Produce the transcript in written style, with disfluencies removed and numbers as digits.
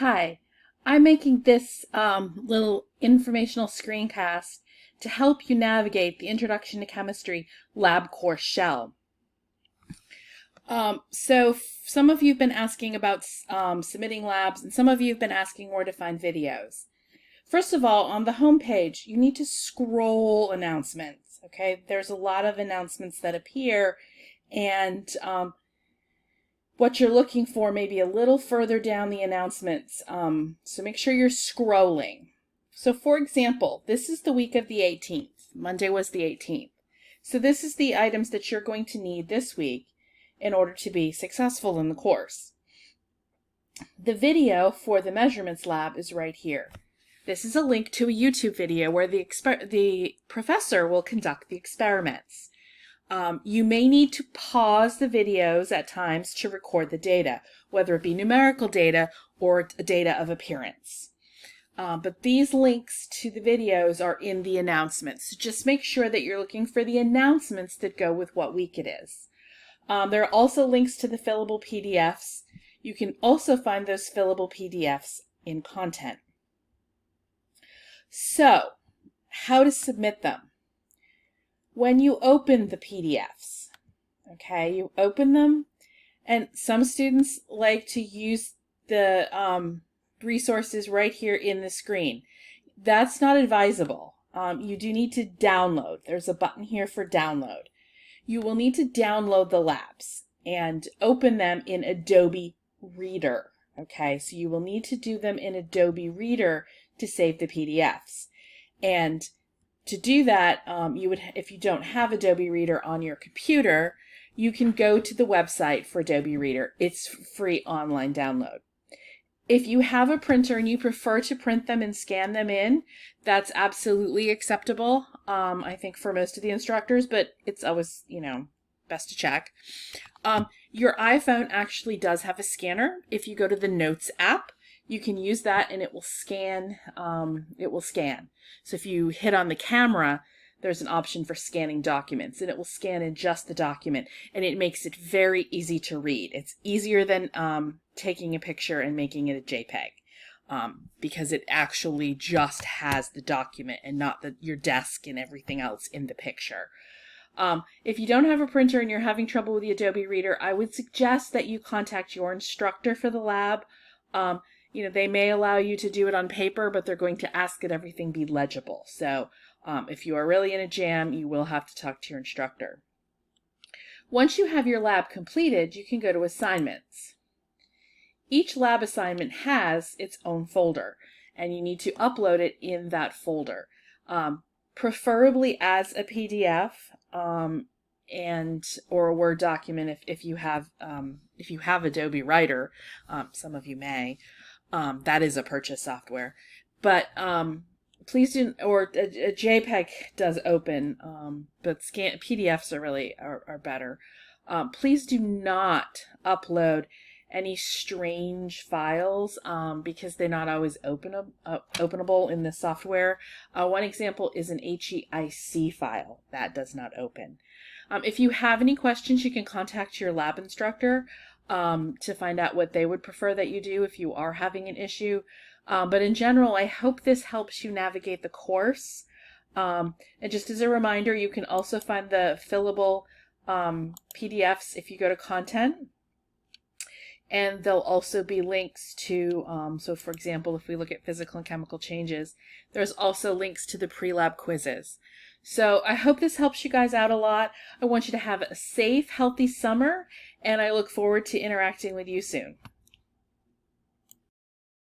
Hi, I'm making this little informational screencast to help you navigate the Introduction to Chemistry lab course shell. Some of you have been asking about submitting labs, and some of you have been asking where to find videos. First of all, on the home page, you need to scroll announcements, okay? There's a lot of announcements that appear, and what you're looking for may be a little further down the announcements, so make sure you're scrolling. So for example, this is the week of the 18th. Monday was the 18th. So this is the items that you're going to need this week in order to be successful in the course. The video for the measurements lab is right here. This is a link to a YouTube video where the professor will conduct the experiments. You may need to pause the videos at times to record the data, whether it be numerical data or data of appearance. But these links to the videos are in the announcements. So just make sure that you're looking for the announcements that go with what week it is. There are also links to the fillable PDFs. You can also find those fillable PDFs in content. So, how to submit them? When you open the PDFs, okay, you open them, and some students like to use the resources right here in the screen. That's not advisable. You do need to download. There's a button here for download. You will need to download the labs and open them in Adobe Reader. Okay, so you will need to do them in Adobe Reader to save the PDFs. And to do that, if you don't have Adobe Reader on your computer, you can go to the website for Adobe Reader. It's free online download. If you have a printer and you prefer to print them and scan them in, that's absolutely acceptable, I think, for most of the instructors, but it's always, best to check. Your iPhone actually does have a scanner. If you go to the Notes app, you can use that and it will scan. So if you hit on the camera, there's an option for scanning documents, and it will scan in just the document, and it makes it very easy to read. It's easier than taking a picture and making it a JPEG, because it actually just has the document and not your desk and everything else in the picture. If you don't have a printer and you're having trouble with the Adobe Reader, I would suggest that you contact your instructor for the lab. They may allow you to do it on paper, but they're going to ask that everything be legible. So if you are really in a jam, you will have to talk to your instructor. Once you have your lab completed, you can go to assignments. Each lab assignment has its own folder, and you need to upload it in that folder, preferably as a PDF or a Word document if you have Adobe Writer. Some of you may. That is a purchase software, but please do, or a JPEG does open, but PDFs are better. Please do not upload any strange files because they're not always openable in the software. One example is an HEIC file that does not open. If you have any questions, you can contact your lab instructor to find out what they would prefer that you do if you are having an issue. But in general, I hope this helps you navigate the course. And just as a reminder, you can also find the fillable PDFs if you go to content. And there'll also be links to, so for example, if we look at physical and chemical changes, there's also links to the pre-lab quizzes. So I hope this helps you guys out a lot. I want you to have a safe, healthy summer, and I look forward to interacting with you soon.